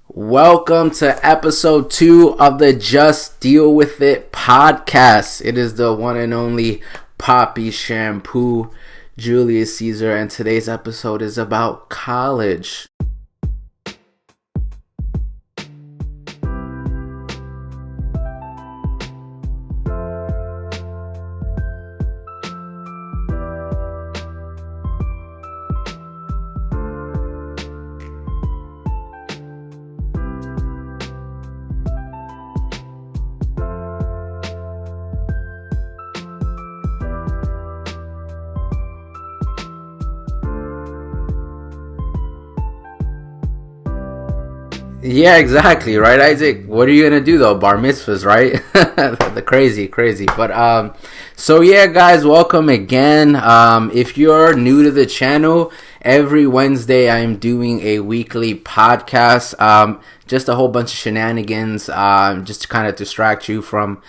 Welcome to episode 2 of the Just Deal With It podcast. It is the one and only Poppy Shampoo, Julius Caesar, and today's episode is about college. Yeah, exactly, right, Isaac? What are you gonna do though? Bar mitzvahs, right? The crazy. So yeah, guys, welcome again. If you're new to the channel, every Wednesday I'm doing a weekly podcast. Just a whole bunch of shenanigans, just to kind of distract you from,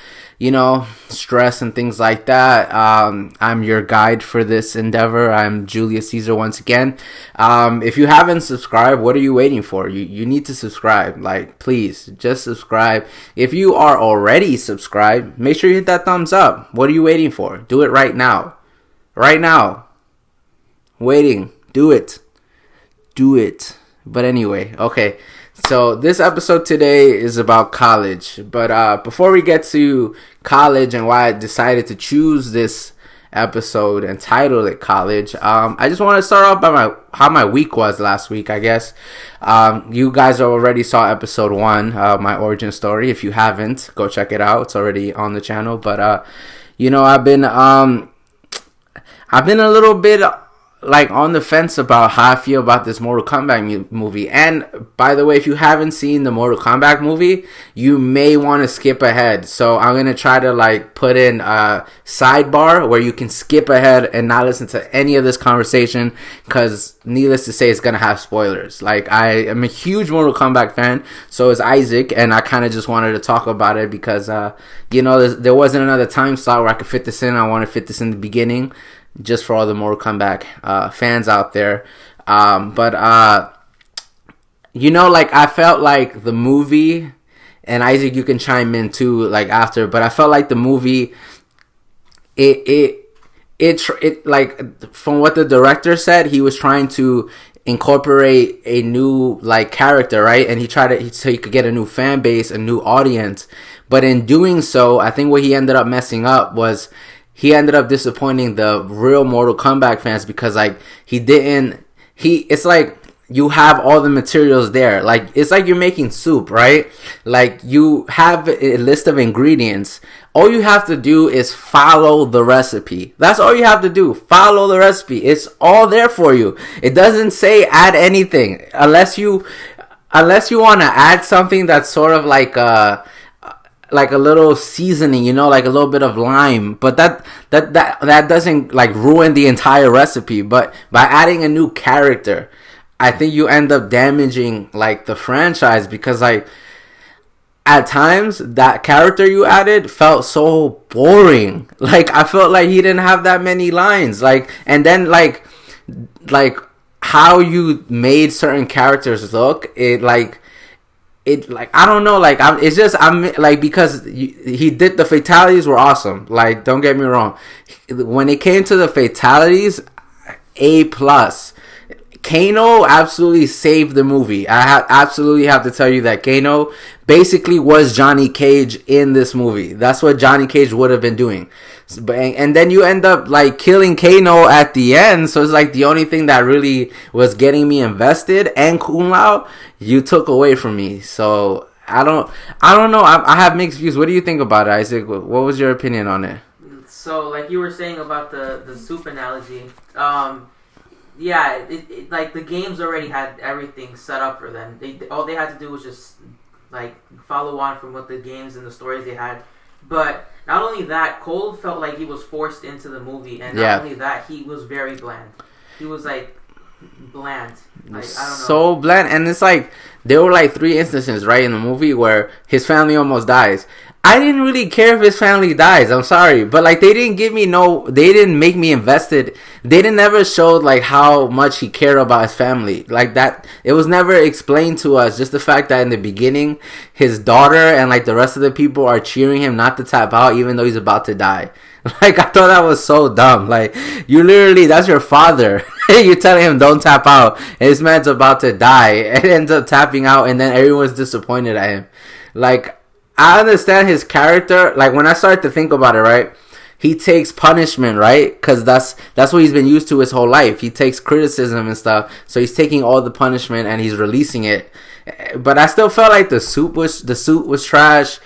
stress and things like that. I'm your guide for this endeavor. I'm Julius Caesar once again. If you haven't subscribed, what are you waiting for? You need to subscribe. Like, please, just subscribe. If you are already subscribed, make sure you hit that thumbs up. What are you waiting for? Do it right now. Right now. Waiting. Do it. But anyway, okay. So this episode today is about college, but before we get to college and why I decided to choose this episode and title it college, I just want to start off by how my week was last week. I guess you guys already saw episode 1, my origin story. If you haven't, go check it out. It's already on the channel. But I've been a little bit like on the fence about how I feel about this Mortal Kombat movie. And by the way, if you haven't seen the Mortal Kombat movie, you may want to skip ahead. So I'm going to try to like put in a sidebar where you can skip ahead and not listen to any of this conversation, because needless to say, it's going to have spoilers. Like, I am a huge Mortal Kombat fan, so is Isaac, and I kind of just wanted to talk about it because there wasn't another time slot where I could fit this in. I want to fit this in the beginning, just for all the Mortal Kombat fans out there. I felt like the movie, and Isaac, you can chime in too, like after, but I felt like the movie, it like, from what the director said, he was trying to incorporate a new like character, right? And so he could get a new fan base, a new audience. But in doing so, I think what he ended up messing up was he ended up disappointing the real Mortal Kombat fans, because like it's like you have all the materials there. Like, it's like you're making soup, right? Like, you have a list of ingredients. All you have to do is follow the recipe. That's all you have to do. Follow the recipe. It's all there for you. It doesn't say add anything unless you want to add something that's sort of like a little seasoning, like a little bit of lime, but that doesn't like ruin the entire recipe. But by adding a new character, I think you end up damaging like the franchise, because like at times that character you added felt so boring. Like, I felt like he didn't have that many lines. Like, and then like how you made certain characters look, I don't know, like, because he did, the fatalities were awesome. Like, don't get me wrong. When it came to the fatalities, A+. Kano absolutely saved the movie. I absolutely have to tell you that Kano basically was Johnny Cage in this movie. That's what Johnny Cage would have been doing. And then you end up like killing Kano at the end, so it's like the only thing that really was getting me invested. And Kung Lao, you took away from me. So I don't know. I have mixed views. What do you think about it, Isaac? What was your opinion on it? So, like you were saying about the soup analogy, it like the games already had everything set up for them. All they had to do was just like follow on from what the games and the stories they had. But not only that, Cole felt like he was forced into the movie, and not only that, he was very bland. He was like bland. Like, I don't know. So bland, and it's like there were like 3 instances, right, in the movie where his family almost dies. I didn't really care if his family dies. I'm sorry, but like they didn't make me invested. They didn't never show like how much he cared about his family. Like that, it was never explained to us. Just the fact that in the beginning, his daughter and like the rest of the people are cheering him not to tap out, even though he's about to die. Like, I thought that was so dumb. Like, you literally, that's your father. You're telling him don't tap out, and this man's about to die, and ends up tapping out, and then everyone's disappointed at him. Like, I understand his character. Like, when I started to think about it, right, he takes punishment, right? Because that's what he's been used to his whole life. He takes criticism and stuff, so he's taking all the punishment and he's releasing it. But I still felt like the suit was trash.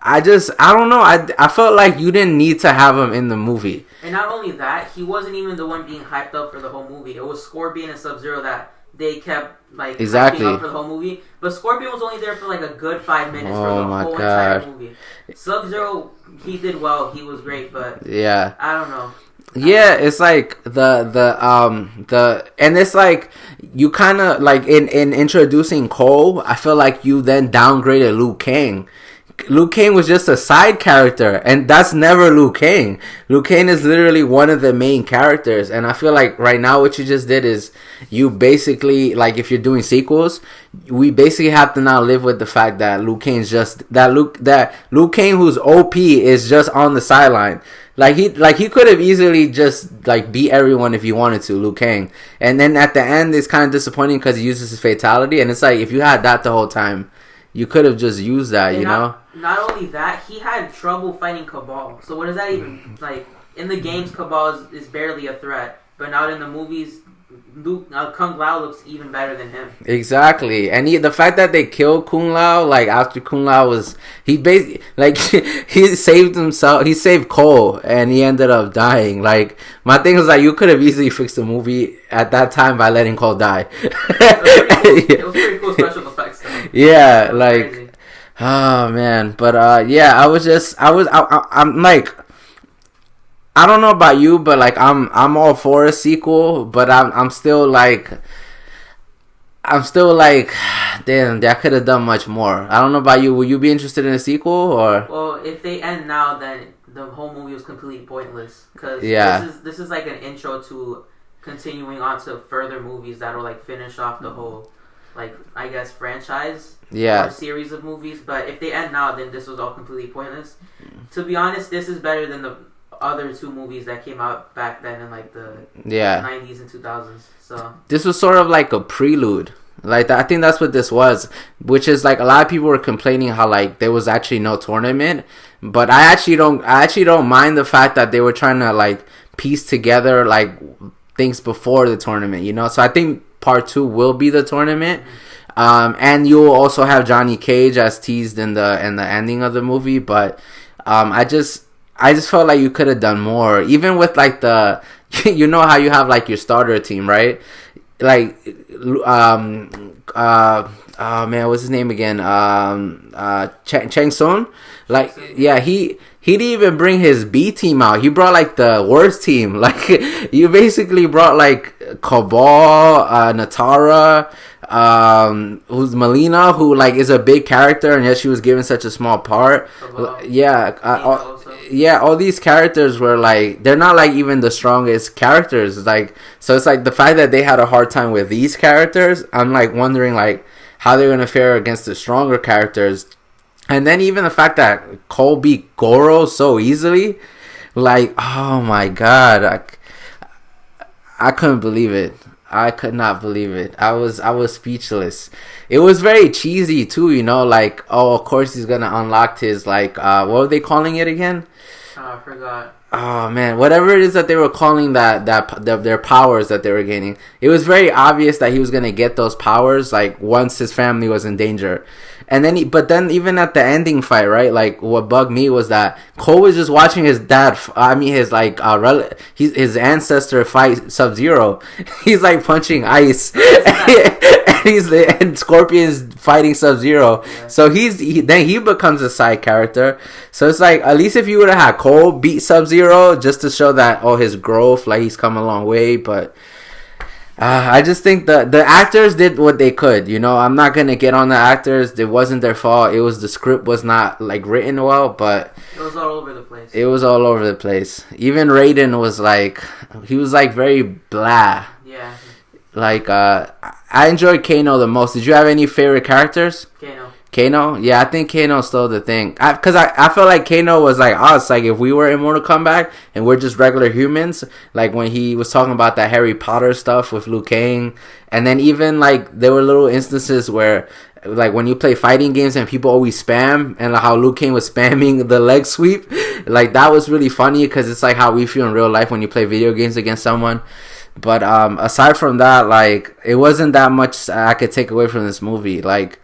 I don't know. I felt like you didn't need to have him in the movie. And not only that, he wasn't even the one being hyped up for the whole movie. It was Scorpion and Sub-Zero that they kept like hyping up for the whole movie. But Scorpion was only there for like a good 5 minutes for the whole entire movie. Sub-Zero, he did well. He was great, but yeah, I don't know. Yeah, it's like the and it's like you kind of like in introducing Cole, I feel like you then downgraded Liu Kang. Liu Kang was just a side character, and that's never Liu Kang. Liu Kang is literally one of the main characters, and I feel like right now what you just did is you basically, like, if you're doing sequels, we basically have to now live with the fact that Liu Kang's just that Liu Kang, who's OP, is just on the sideline. Like he could have easily just like beat everyone if he wanted to, Liu Kang, and then at the end it's kind of disappointing because he uses his fatality, and it's like if you had that the whole time, you could have just used that, you know. Not only that, he had trouble fighting Cabal. So what does that even, like, in the games, Cabal is barely a threat. But now in the movies, Kung Lao looks even better than him. Exactly. And the fact that they killed Kung Lao, like, after Kung Lao was, he basically, like, he saved himself, he saved Cole, and he ended up dying. Like, my thing was, like, you could have easily fixed the movie at that time by letting Cole die. It was pretty cool special effects, though. Yeah, like... Crazy. Oh man, but yeah, I'm like, I don't know about you, but like I'm all for a sequel, but I'm still like, damn, I could have done much more. I don't know about you. Will you be interested in a sequel or? Well, if they end now, then the whole movie was completely pointless. Cause this is like an intro to continuing on to further movies that'll like finish off the whole, like, I guess, franchise. Yeah. Or a series of movies. But if they end now, then this was all completely pointless. To be honest, this is better than the other two movies that came out back then in like the 90s and 2000s. So this was sort of like a prelude. Like, I think that's what this was, which is like a lot of people were complaining how like there was actually no tournament, but I actually don't mind the fact that they were trying to like piece together like things before the tournament, you know. So I think part 2 will be the tournament. And you'll also have Johnny Cage as teased in the ending of the movie, but I just felt like you could have done more, even with like the you know how you have like your starter team, right? Like oh man, what's his name again? Chang Sun. Like, yeah, he didn't even bring his B team out. He brought like the worst team. Like, you basically brought like Cabal, Natara, who's Melina, who like is a big character, and yet she was given such a small part. All these characters were like, they're not like even the strongest characters. Like, so it's like the fact that they had a hard time with these characters, I'm like wondering like how they're gonna fare against the stronger characters. And then even the fact that Cole beat Goro so easily, like, oh my god, I couldn't believe it. I could not believe it. I was speechless. It was very cheesy too, you know, like, oh, of course he's gonna unlock his like what were they calling it again? I forgot. Oh man, whatever it is that they were calling their powers that they were gaining. It was very obvious that he was gonna get those powers like once his family was in danger. And then, even at the ending fight, right? Like, what bugged me was that Cole was just watching his dad. His like his ancestor fight Sub-Zero. He's like punching ice, and Scorpion's fighting Sub-Zero. Yeah. So then he becomes a side character. So it's like, at least if you would have had Cole beat Sub-Zero just to show that his growth, like he's come a long way, but. I just think the actors did what they could. You know, I'm not gonna get on the actors. It wasn't their fault. It was the script was not like written well, but it was all over the place. It was all over the place. Even Raiden was like, he was like very blah. Yeah. Like I enjoyed Kano the most. Did you have any favorite characters? Kano? Yeah, I think Kano's still the thing. Because I feel like Kano was like us. Like, if we were in Mortal Kombat and we're just regular humans, like when he was talking about that Harry Potter stuff with Liu Kang, and then even, like, there were little instances where, like, when you play fighting games and people always spam, and like how Liu Kang was spamming the leg sweep, like, that was really funny because it's like how we feel in real life when you play video games against someone. But aside from that, like, it wasn't that much I could take away from this movie. Like,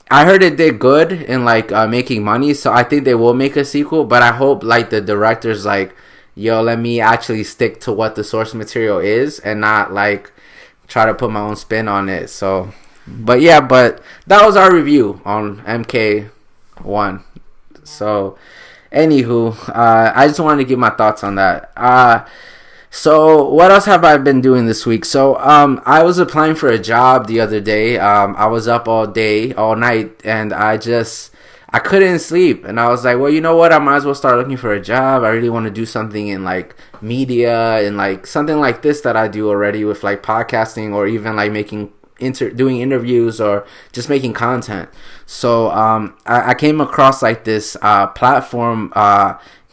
I heard it did good in like making money, so I think they will make a sequel. But I hope like the director's like, yo, let me actually stick to what the source material is and not like try to put my own spin on it. So, but yeah, but that was our review on MK1. So, anywho, I just wanted to give my thoughts on that. So what else have I been doing this week? So I was applying for a job the other day. I was up all day, all night, and I couldn't sleep. And I was like, well, you know what? I might as well start looking for a job. I really want to do something in like media and like something like this that I do already with like podcasting or even like doing interviews or just making content. So I came across like this platform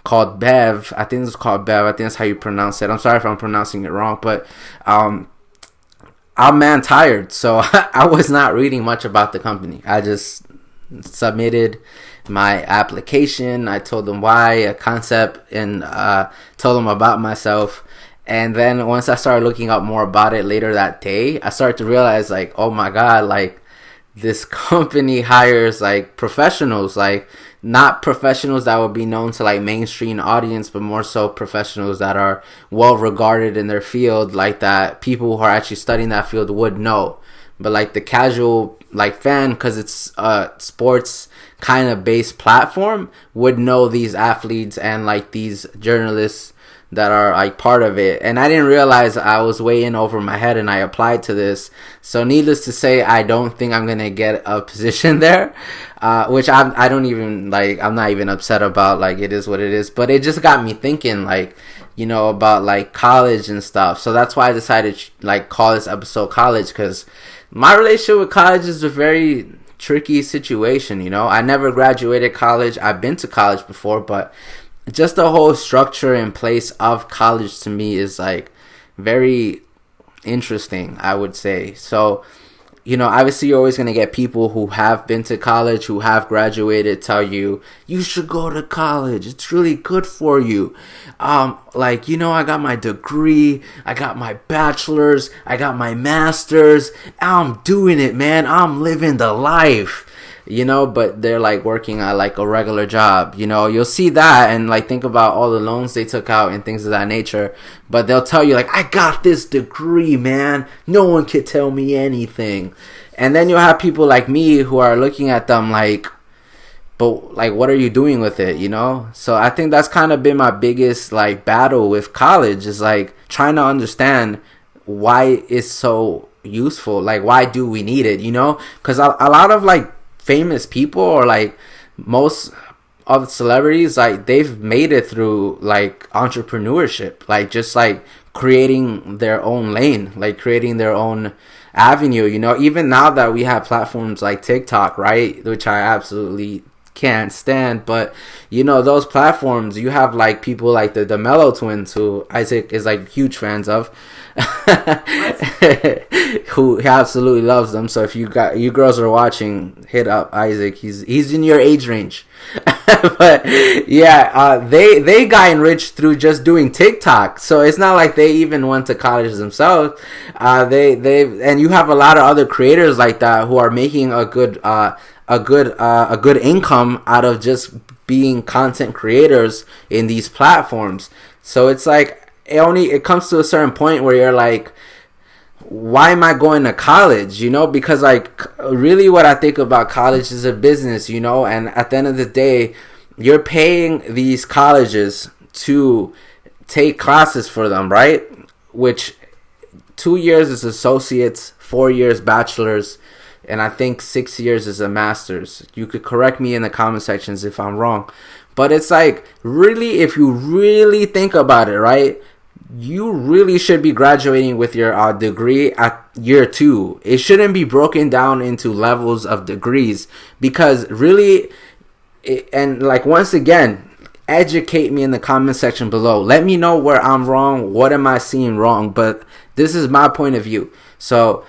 called Bev. I think it's called Bev. I think that's how you pronounce it. I'm sorry if I'm pronouncing it wrong, but I'm man tired, so I was not reading much about the company. I just submitted my application. I told them why, a concept, and told them about myself. And then once I started looking up more about it later that day, I started to realize like, oh my god, like this company hires like professionals, like not professionals that would be known to like mainstream audience, but more so professionals that are well regarded in their field, like that people who are actually studying that field would know. But like the casual like fan, because it's a sports kind of based platform, would know these athletes and like these journalists that are like part of it. And I didn't realize I was way in over my head and I applied to this. So needless to say, I don't think I'm gonna get a position there, which I don't even like, I'm not even upset about. Like, it is what it is. But it just got me thinking, like, you know, about like college and stuff. So that's why I decided to like call this episode College, because my relationship with college is a very tricky situation. You know, I never graduated college. I've been to college before, but just the whole structure in place of college to me is like very interesting, I would say. So, you know, obviously you're always going to get people who have been to college, who have graduated, tell you, you should go to college. It's really good for you. Like, you know, I got my degree, I got my bachelor's, I got my master's. I'm doing it, man. I'm living the life. You know, but they're like working at like a regular job. You know, you'll see that and like think about all the loans they took out and things of that nature. But they'll tell you like, I got this degree, man. No one can tell me anything. And then you'll have people like me who are looking at them like, but like, what are you doing with it? You know? So I think that's kind of been my biggest like battle with college, is like trying to understand why it's so useful. Like, why do we need it? You know? Because a lot of like famous people, or like most of the celebrities, like they've made it through like entrepreneurship, like just like creating their own lane, like creating their own avenue. You know, even now that we have platforms like TikTok, right, which I absolutely can't stand, but you know, those platforms, you have like people like the Mello twins, who Isaac is like huge fans of, who absolutely loves them. So if you girls are watching, hit up Isaac. He's in your age range. But yeah, they got enriched through just doing TikTok. So it's not like they even went to college themselves. And you have a lot of other creators like that who are making a good income out of just being content creators in these platforms. So it's like it comes to a certain point where you're like, why am I going to college? You know, because like really what I think about college is a business, you know, and at the end of the day, you're paying these colleges to take classes for them, right? Which 2 years is associates, 4 years bachelor's, and I think 6 years is a master's. You could correct me in the comment sections if I'm wrong. But it's like, really, if you really think about it, right? You really should be graduating with your degree at year 2. It shouldn't be broken down into levels of degrees, because really, and like, once again, educate me in the comment section below. Let me know where I'm wrong. What am I seeing wrong? But this is my point of view. So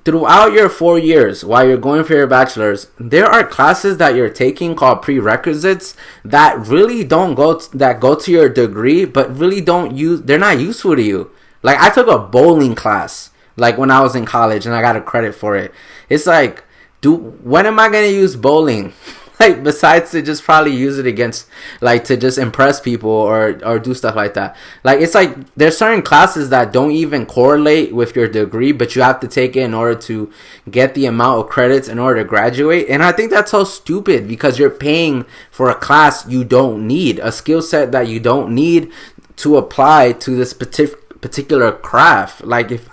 throughout your 4 years, while you're going for your bachelor's, there are classes that you're taking called prerequisites that really don't go to your degree, but really they're not useful to you. Like, I took a bowling class, like, when I was in college, and I got a credit for it. It's like, when am I gonna use bowling? Like, besides to just probably use it against, like, to just impress people or do stuff like that. Like, it's like, there's certain classes that don't even correlate with your degree, but you have to take it in order to get the amount of credits in order to graduate. And I think that's so stupid, because you're paying for a class you don't need, a skill set that you don't need to apply to this particular craft. Like, if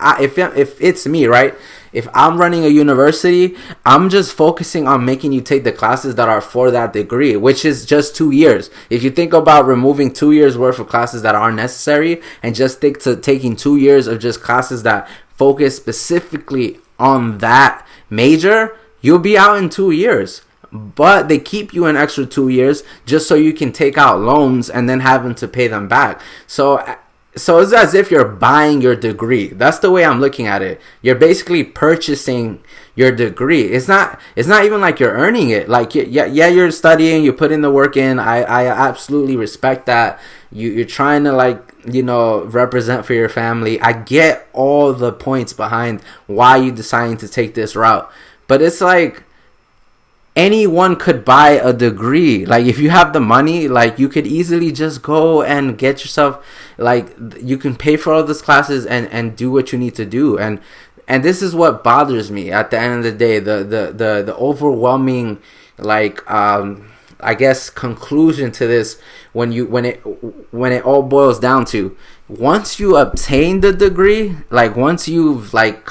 it's me, right? If I'm running a university, I'm just focusing on making you take the classes that are for that degree, which is just 2 years. If you think about removing 2 years worth of classes that aren't necessary and just stick to taking 2 years of just classes that focus specifically on that major, you'll be out in 2 years. But they keep you an extra 2 years just so you can take out loans and then have them to pay them back. So it's as if you're buying your degree. That's the way I'm looking at it. You're basically purchasing your degree. It's not even like you're earning it. Like, yeah, you're studying, you put in the work in. I absolutely respect that. You're trying to, like, represent for your family. I get all the points behind why you deciding to take this route. But it's like, anyone could buy a degree. Like, if you have the money, like, you could easily just go and get yourself, like, you can pay for all these classes and do what you need to do. And this is what bothers me at the end of the day, the overwhelming, like, I guess, conclusion to this, when it all boils down to, once you obtain the degree, like, once you've, like,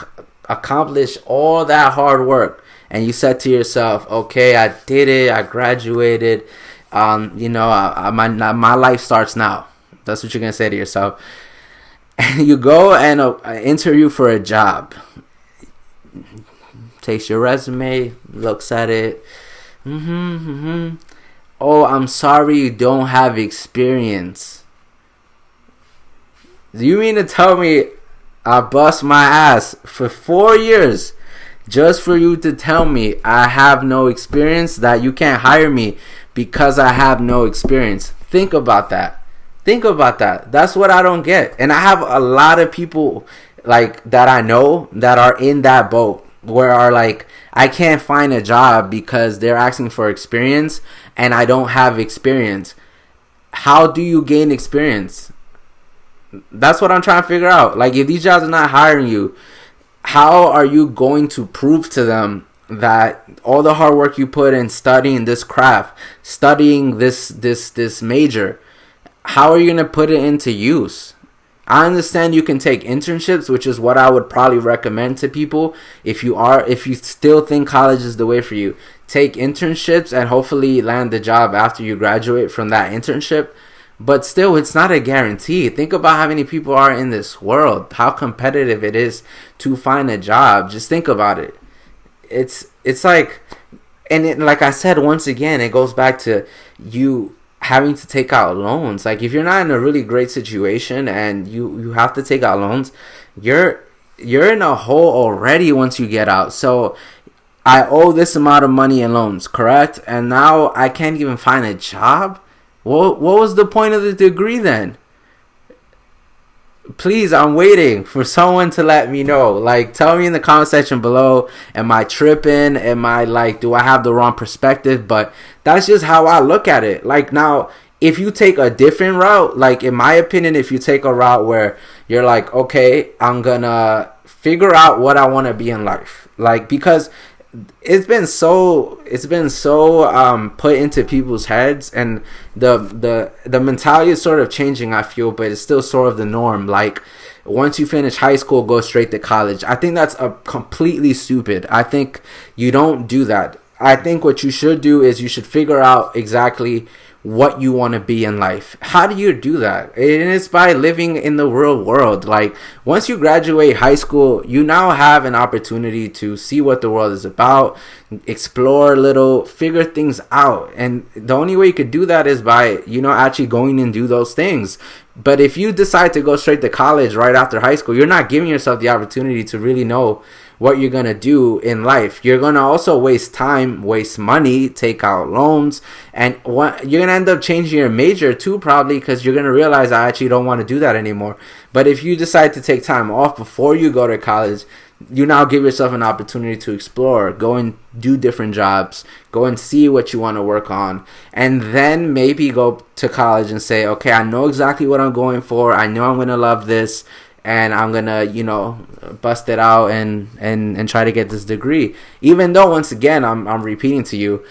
accomplished all that hard work, and you said to yourself, okay, I did it, I graduated, my life starts now. That's what you're going to say to yourself. And you go and interview for a job. Takes your resume, looks at it. Oh, I'm sorry, you don't have experience. Do you mean to tell me I bust my ass for 4 years just for you to tell me I have no experience, that you can't hire me because I have no experience? Think about that. That's what I don't get. And I have a lot of people, like, that I know that are in that boat, where are like, I can't find a job because they're asking for experience and I don't have experience. How do you gain experience? That's what I'm trying to figure out. Like, if these jobs are not hiring you, how are you going to prove to them that all the hard work you put in studying this craft, studying this major, how are you going to put it into use? I understand you can take internships, which is what I would probably recommend to people. If you still think college is the way for you, take internships and hopefully land the job after you graduate from that internship. But still, it's not a guarantee. Think about how many people are in this world, how competitive it is to find a job. Just think about it. It's like, like I said, once again, it goes back to you having to take out loans. Like, if you're not in a really great situation and you have to take out loans, you're in a hole already once you get out. So I owe this amount of money in loans, correct? And now I can't even find a job. What was the point of the degree then? Please, I'm waiting for someone to let me know. Like, tell me in the comment section below, am I tripping? Am I, like, do I have the wrong perspective? But that's just how I look at it. Like, now, if you take a different route, like, in my opinion, if you take a route where you're like, okay, I'm gonna figure out what I want to be in life. Like, because it's been so put into people's heads, and the mentality is sort of changing, I feel, but it's still sort of the norm. Like, once you finish high school, go straight to college. I think that's a completely stupid. I think you don't do that. I think what you should do is you should figure out exactly what you want to be in life. How do you do that? And it's by living in the real world. Like, once you graduate high school, you now have an opportunity to see what the world is about, explore a little, figure things out. And the only way you could do that is by, actually going and do those things. But if you decide to go straight to college right after high school, you're not giving yourself the opportunity to really know what you're going to do in life. You're going to also waste time, waste money, take out loans, and you're going to end up changing your major too, probably, because you're going to realize I actually don't want to do that anymore. But if you decide to take time off before you go to college, you now give yourself an opportunity to explore, go and do different jobs, go and see what you want to work on, and then maybe go to college and say, okay, I know exactly what I'm going for. I know I'm going to love this, and I'm going to, bust it out and try to get this degree. Even though, once again, I'm repeating to you,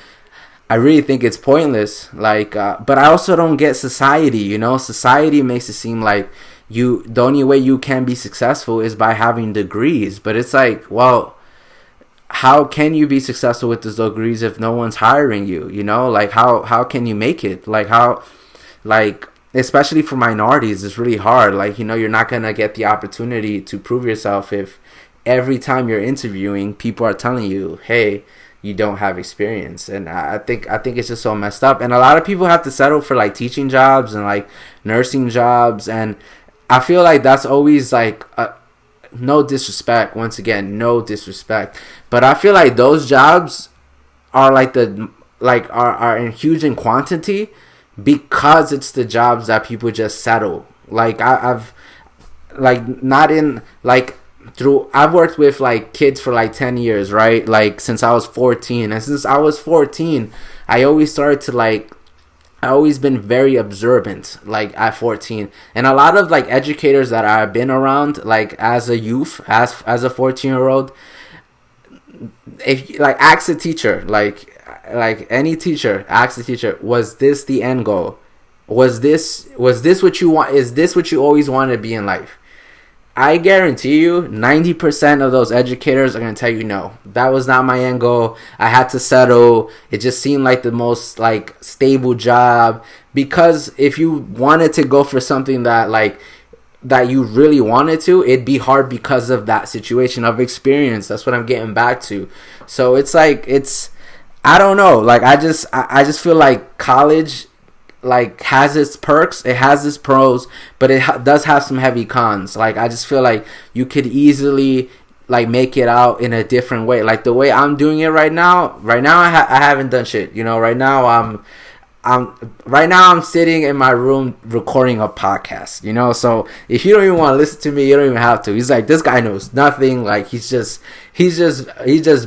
I really think it's pointless. But I also don't get society, Society makes it seem like the only way you can be successful is by having degrees. But it's like, well, how can you be successful with those degrees if no one's hiring you? How can you make it? Especially for minorities, it's really hard. You're not going to get the opportunity to prove yourself if every time you're interviewing, people are telling you, hey, you don't have experience. And I think it's just so messed up. And a lot of people have to settle for teaching jobs and nursing jobs. And I feel like that's always no disrespect. Once again, no disrespect. But I feel like those jobs are are in huge in quantity, because it's the jobs that people just settle. I've worked with kids for 10 years, right? Since I was 14. And since I was 14, I always been very observant, at 14. And a lot of educators that I've been around, as a youth, as a 14-year-old, if ask a teacher, any teacher, ask the teacher, was this the end goal? Was this what you want? Is this what you always wanted to be in life? I guarantee you 90% of those educators are going to tell you, no, that was not my end goal. I had to settle. It just seemed like the most stable job. Because if you wanted to go for something that that you really wanted to, it'd be hard because of that situation of experience. That's what I'm getting back to. So it's I don't know. I just feel like college has its perks, it has its pros, but it does have some heavy cons. I just feel like you could easily make it out in a different way. The way I'm doing it right now I haven't done shit. Right now I'm sitting in my room recording a podcast, so if you don't even want to listen to me, you don't even have to. He's this guy knows nothing. He's just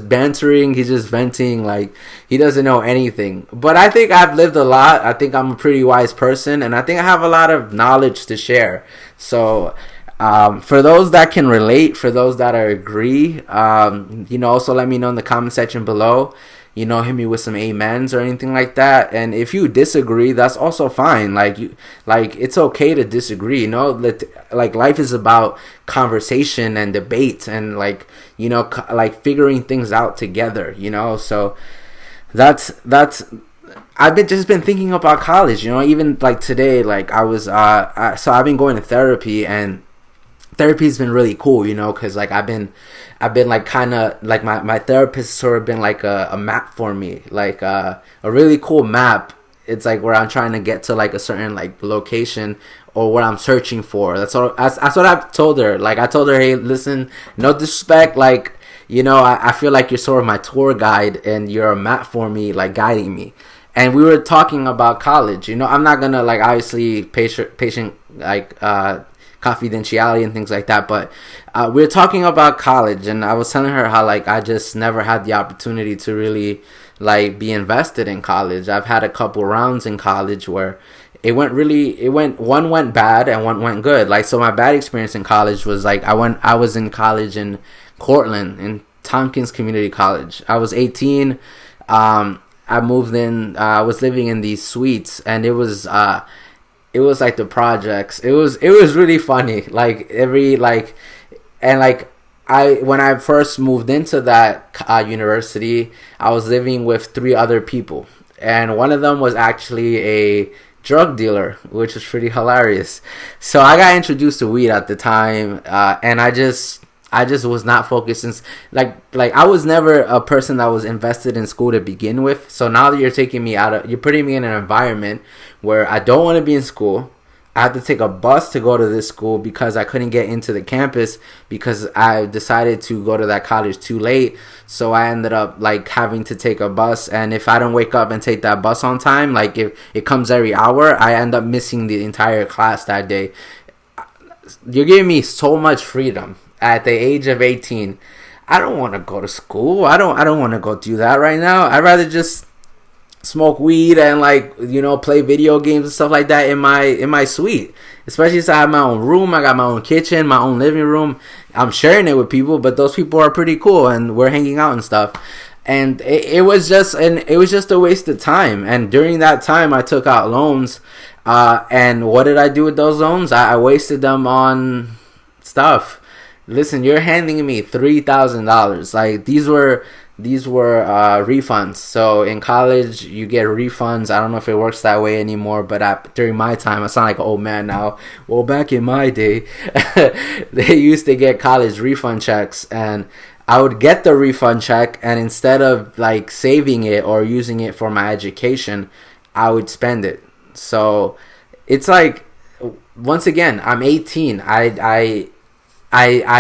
bantering, he's just venting, he doesn't know anything. But I think I've lived a lot. I think I'm a pretty wise person, and I think I have a lot of knowledge to share. So for those that can relate, for those that agree, also let me know in the comment section below. Hit me with some amens or anything like that. And if you disagree, that's also fine. It's okay to disagree. Life is about conversation and debate and figuring things out together. So that's. I've been thinking about college. Even today, I was so I've been going to therapy, and therapy's been really cool. Because I've been kind of my therapist sort of been a map for me, a really cool map. It's where I'm trying to get to a certain location or what I'm searching for. That's what I've told her. I told her, hey, listen, no disrespect, I feel like you're sort of my tour guide and you're a map for me, guiding me. And we were talking about college. I'm not gonna obviously patient confidentiality and things like that, but we were talking about college, and I was telling her how I just never had the opportunity to really be invested in college. I've had a couple rounds in college where one went bad and one went good. So my bad experience in college was I was in college in Cortland, in Tompkins Community College. I was 18. I moved in. I was living in these suites, and it was it was like the projects. It was really funny. Like every like and like I when I first moved into that university, I was living with three other people, and one of them was actually a drug dealer, which was pretty hilarious. So I got introduced to weed at the time, and I just was not focused since like I was never a person that was invested in school to begin with. So now that you're putting me in an environment where I don't want to be in school. I had to take a bus to go to this school because I couldn't get into the campus because I decided to go to that college too late. So I ended up like having to take a bus, and if I don't wake up and take that bus on time, like if it comes every hour, I end up missing the entire class that day. You're giving me so much freedom at the age of 18. I don't want to go to school. I don't want to go do that right now. I'd rather just smoke weed and like play video games and stuff like that in my suite. Especially since I have my own room, I got my own kitchen, my own living room. I'm sharing it with people, but those people are pretty cool and we're hanging out and stuff. And it was just a waste of time. And during that time, I took out loans. And what did I do with those loans? I wasted them on stuff. Listen, you're handing me $3,000. Like these were refunds. So in college you get refunds. I don't know if it works that way anymore, but during my time, I sound like an old man now. Well, back in my day, they used to get college refund checks, and I would get the refund check, and instead of like saving it or using it for my education, I would spend it. So it's like, once again, I'm 18. I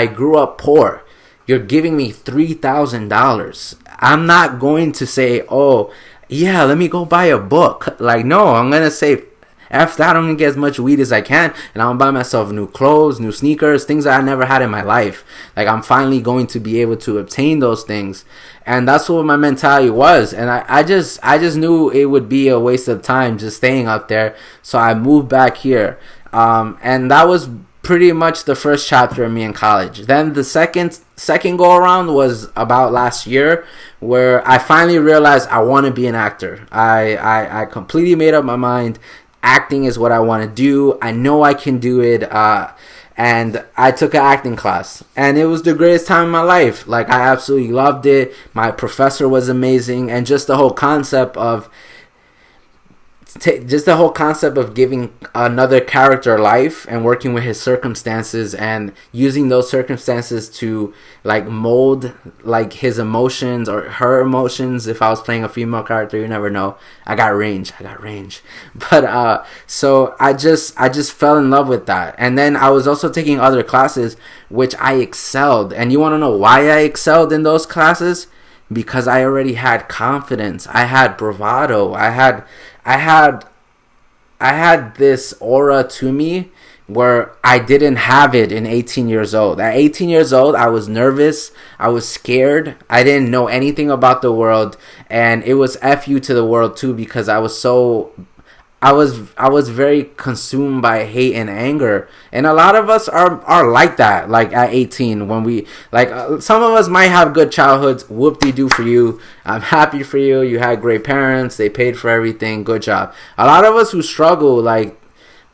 grew up poor. You're giving me $3,000. I'm not going to say, oh, yeah, let me go buy a book. Like, no, I'm going to say, F that, I'm going to get as much weed as I can. And I'm going to buy myself new clothes, new sneakers, things that I never had in my life. Like, I'm finally going to be able to obtain those things. And that's what my mentality was. And I just knew it would be a waste of time just staying up there. So I moved back here. And that was pretty much the first chapter of me in college. Then the second go around was about last year, where I finally realized I want to be an actor. I completely made up my mind. Acting is what I want to do. I know I can do it. And I took an acting class, and it was the greatest time of my life. Like, I absolutely loved it. My professor was amazing, and just the whole concept of giving another character life and working with his circumstances and using those circumstances to like mold like his emotions or her emotions. If I was playing a female character, you never know. I got range. But so I just fell in love with that. And then I was also taking other classes which I excelled. And you want to know why I excelled in those classes? Because I already had confidence. I had bravado. I had this aura to me where I didn't have it in 18 years old. At 18 years old, I was nervous. I was scared. I didn't know anything about the world. And it was F you to the world too, because I was very consumed by hate and anger. And a lot of us are like that, like at 18, when we like some of us might have good childhoods. Whoop-de-doo for you. I'm happy for you. You had great parents. They paid for everything. Good job. A lot of us who struggle, like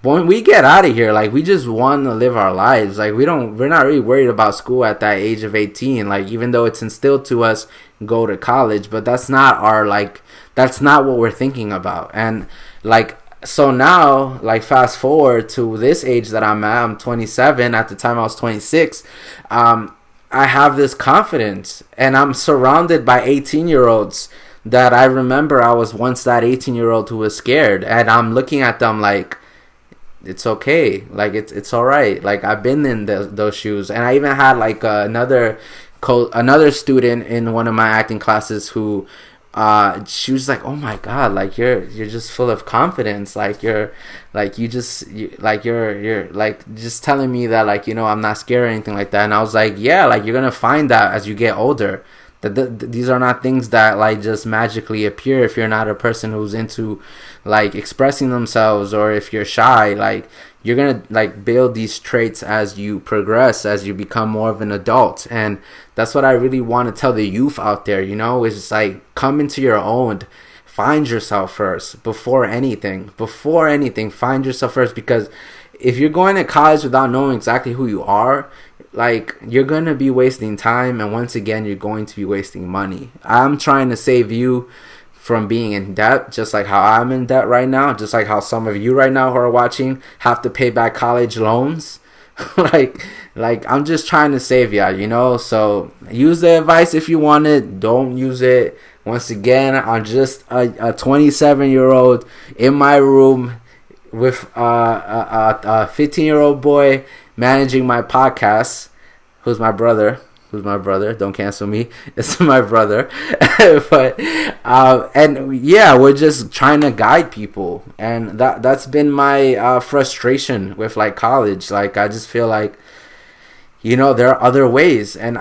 when we get out of here, like we just want to live our lives. Like we're not really worried about school at that age of 18. Like, even though it's instilled to us, go to college, but that's not what we're thinking about. And like, so now, like, fast forward to this age that I'm at, I'm 27. At the time I was 26. I have this confidence, and I'm surrounded by 18-year-olds that I remember I was once that 18-year-old who was scared, and I'm looking at them like, it's okay, like it's all right. Like, I've been in those shoes. And I even had like another student in one of my acting classes who she was like, oh my god, like you're just full of confidence, like you're just telling me that, like, I'm not scared or anything like that. And I was like, yeah, like you're gonna find that as you get older, that these are not things that like just magically appear if you're not a person who's into like expressing themselves, or if you're shy. Like, you're gonna like build these traits as you progress, as you become more of an adult. And that's what I really want to tell the youth out there, is like, come into your own, find yourself first before anything. Find yourself first, because if you're going to college without knowing exactly who you are, like, you're going to be wasting time, and once again, you're going to be wasting money. I'm trying to save you from being in debt, just like how I'm in debt right now, just like how some of you right now who are watching have to pay back college loans. like I'm just trying to save y'all, you know. So use the advice if you want it, don't use it. Once again, I'm just a 27-year-old in my room with a 15-year-old boy managing my podcast, who's my brother. Don't cancel me. It's my brother. But and yeah, we're just trying to guide people, and that's been my frustration with like college. Like, I just feel like, you know, there are other ways, and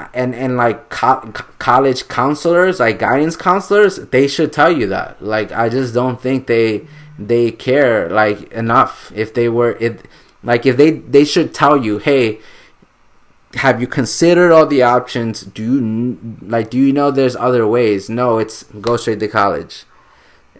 like college counselors, like guidance counselors, they should tell you that. Like, I just don't think they care like enough. If they were, they should tell you, hey, have you considered all the options? Do you know there's other ways? No, it's go straight to college.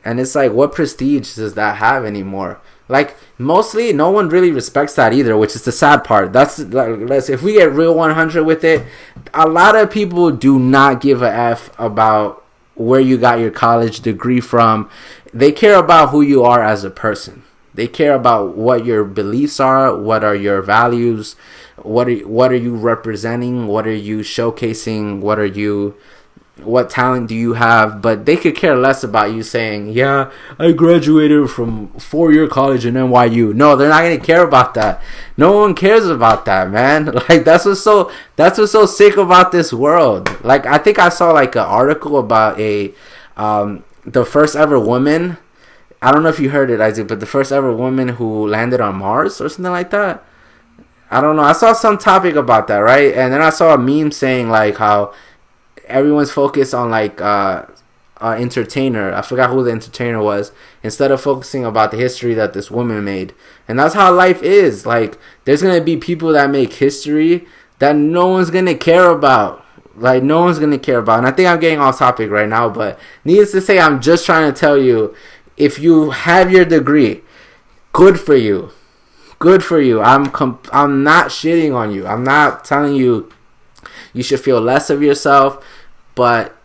And it's like, what prestige does that have anymore? Like, mostly no one really respects that either, which is the sad part. That's like, if we get real 100 with it, a lot of people do not give a F about where you got your college degree from. They care about who you are as a person. They care about what your beliefs are, what are your values, what are you representing, what are you showcasing, what talent do you have. But they could care less about you saying, yeah, I graduated from 4-year college in NYU. No, they're not going to care about that. No one cares about that, man. Like, that's what's so sick about this world. Like, I think I saw like an article about the first ever woman. I don't know if you heard it, Isaac, but the first ever woman who landed on Mars or something like that. I don't know. I saw some topic about that, right? And then I saw a meme saying like how everyone's focused on like entertainer. I forgot who the entertainer was. Instead of focusing about the history that this woman made. And that's how life is. Like, there's going to be people that make history that no one's going to care about. Like, no one's going to care about. And I think I'm getting off topic right now, but needless to say, I'm just trying to tell you, if you have your degree, good for you. Good for you. I'm not shitting on you. I'm not telling you you should feel less of yourself, but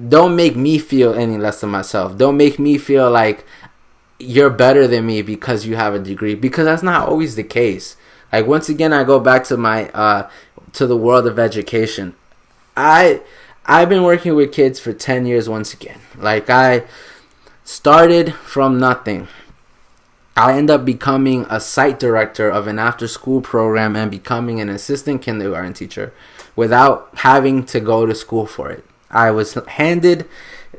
don't make me feel any less of myself. Don't make me feel like you're better than me because you have a degree, because that's not always the case. Like, once again, I go back to my to the world of education. I've been working with kids for 10 years once again. Like, I started from nothing. I end up becoming a site director of an after-school program and becoming an assistant kindergarten teacher without having to go to school for it. I was handed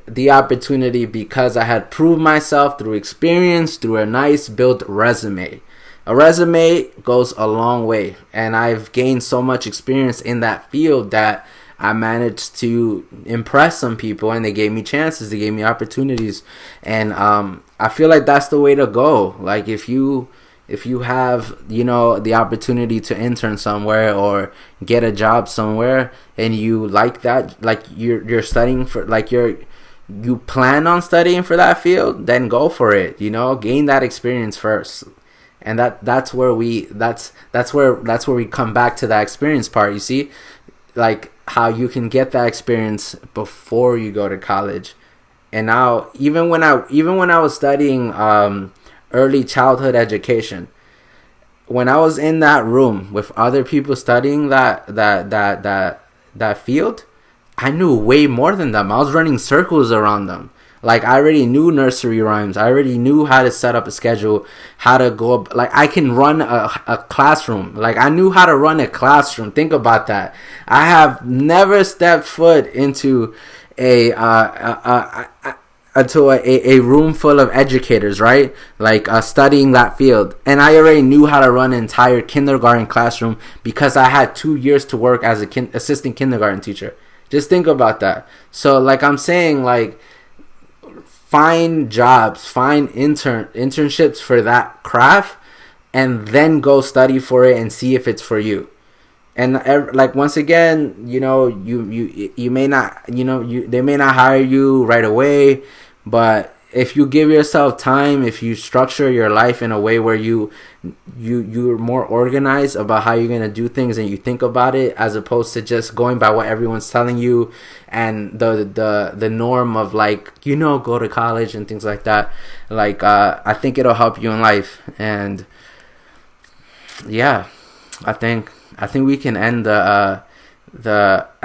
the opportunity because I had proved myself through experience, through a nice built resume. A resume goes a long way, and I've gained so much experience in that field that I managed to impress some people, and they gave me chances, they gave me opportunities, and I feel like that's the way to go. Like, if you have, you know, the opportunity to intern somewhere or get a job somewhere, and you like that, like you're studying for, like you plan on studying for that field, then go for it. You know, gain that experience first. And that's where we come back to that experience part. You see, like, how you can get that experience before you go to college. And now, even when I was studying early childhood education, when I was in that room with other people studying that field, I knew way more than them. I was running circles around them. Like, I already knew nursery rhymes. I already knew how to set up a schedule, how to go. Like, I can run a classroom. Like, I knew how to run a classroom. Think about that. I have never stepped foot into a room full of educators, right? Like, studying that field. And I already knew how to run an entire kindergarten classroom because I had 2 years to work as a assistant kindergarten teacher. Just think about that. So, like I'm saying, like, find jobs, find internships for that craft, and then go study for it and see if it's for you. And like, once again, you know, you may not, you know, they may not hire you right away, But if you give yourself time, if you structure your life in a way where you're more organized about how you're gonna do things, and you think about it as opposed to just going by what everyone's telling you and the norm of, like, go to college and things like that. Like, I think it'll help you in life. And yeah, I think we can end I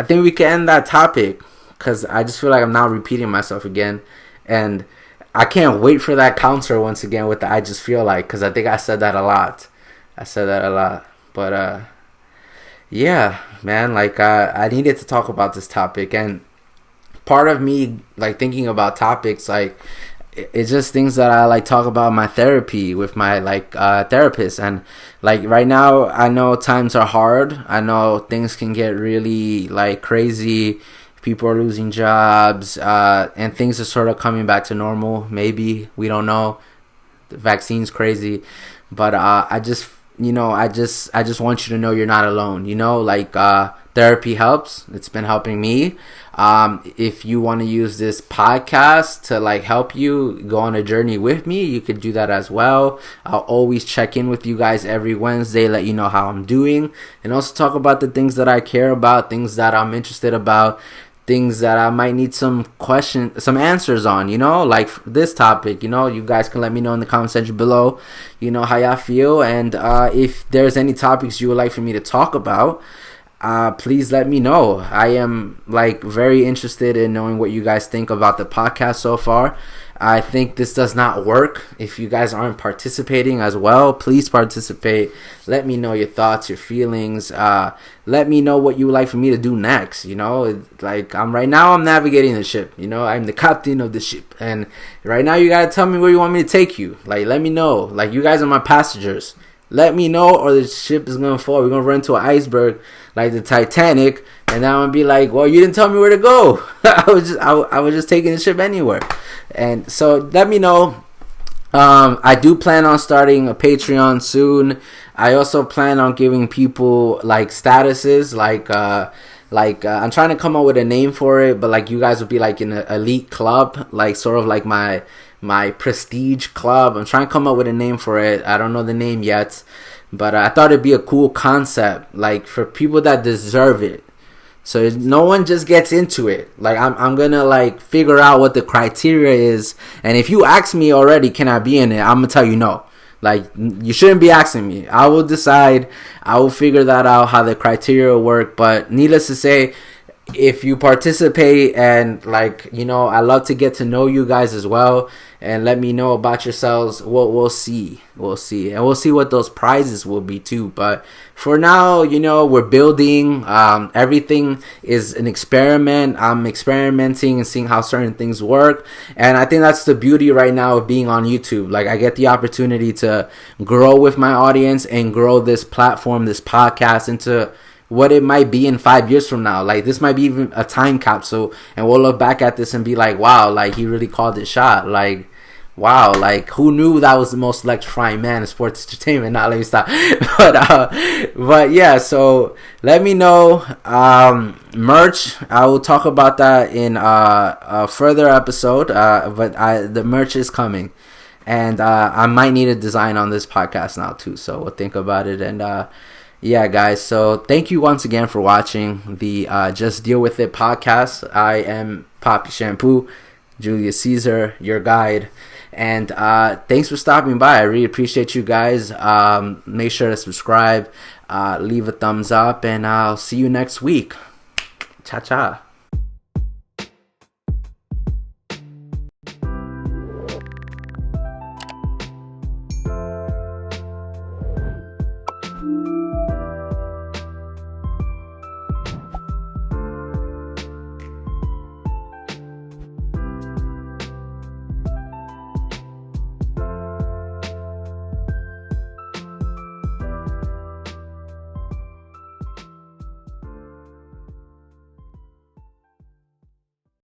think we can end that topic, because I just feel like I'm now repeating myself again, and I can't wait for that counter once again with the "I just feel like," because I think I said that a lot. But yeah, man, like, I needed to talk about this topic, and part of me, like, thinking about topics, like, it's just things that I like talk about in my therapy with my therapist. And like right now, I know times are hard. I know things can get really like crazy. People are losing jobs, and things are sort of coming back to normal. Maybe, we don't know. The vaccine's crazy, but I just want you to know you're not alone. Like, therapy helps. It's been helping me. If you want to use this podcast to like help you go on a journey with me, you could do that as well. I'll always check in with you guys every Wednesday, let you know how I'm doing, and also talk about the things that I care about, things that I'm interested about, things that I might need some answers on, like this topic. You guys can let me know in the comment section below, how y'all feel. And if there's any topics you would like for me to talk about, please let me know. I am like very interested in knowing what you guys think about the podcast so far. I think this does not work if you guys aren't participating as well. Please participate. Let me know your thoughts, your feelings. Let me know what you would like for me to do next. Like, I'm navigating the ship. I'm the captain of the ship, and right now you gotta tell me where you want me to take you. Like, let me know. Like, you guys are my passengers. Let me know, or the ship is gonna fall. We're gonna run into an iceberg like the Titanic, and then I'm gonna be like, well, you didn't tell me where to go. I was just taking the ship anywhere. And so let me know. I do plan on starting a Patreon soon. I also plan on giving people like statuses, I'm trying to come up with a name for it, but like you guys would be like in an elite club, like sort of like my prestige club. I'm trying to come up with a name for it. I don't know the name yet, but I thought it'd be a cool concept, like for people that deserve it. So no one just gets into it. Like, I'm gonna like figure out what the criteria is, and if you ask me already, can I be in it? I'm gonna tell you no. Like, you shouldn't be asking me. I will decide. I will figure that out, how the criteria will work. But needless to say, if you participate, and like, I love to get to know you guys as well, and let me know about yourselves. We'll see, and we'll see what those prizes will be too. But for now, we're building. Everything is an experiment. I'm experimenting and seeing how certain things work, and I think that's the beauty right now of being on YouTube. Like, I get the opportunity to grow with my audience and grow this platform, this podcast, into what it might be in 5 years from now. Like, this might be even a time capsule, and we'll look back at this and be like, wow, like, he really called it shot. Like, wow, like, who knew that was the most electrifying man in sports entertainment? Let me stop. But yeah, so let me know. Merch, I will talk about that in a further episode, but the merch is coming, and I might need a design on this podcast now too, so we'll think about it. And yeah, guys, so thank you once again for watching the Just Deal With It podcast. I am Poppy Shampoo, Julius Caesar, your guide. And thanks for stopping by. I really appreciate you guys. Make sure to subscribe, leave a thumbs up, and I'll see you next week. Cha-cha.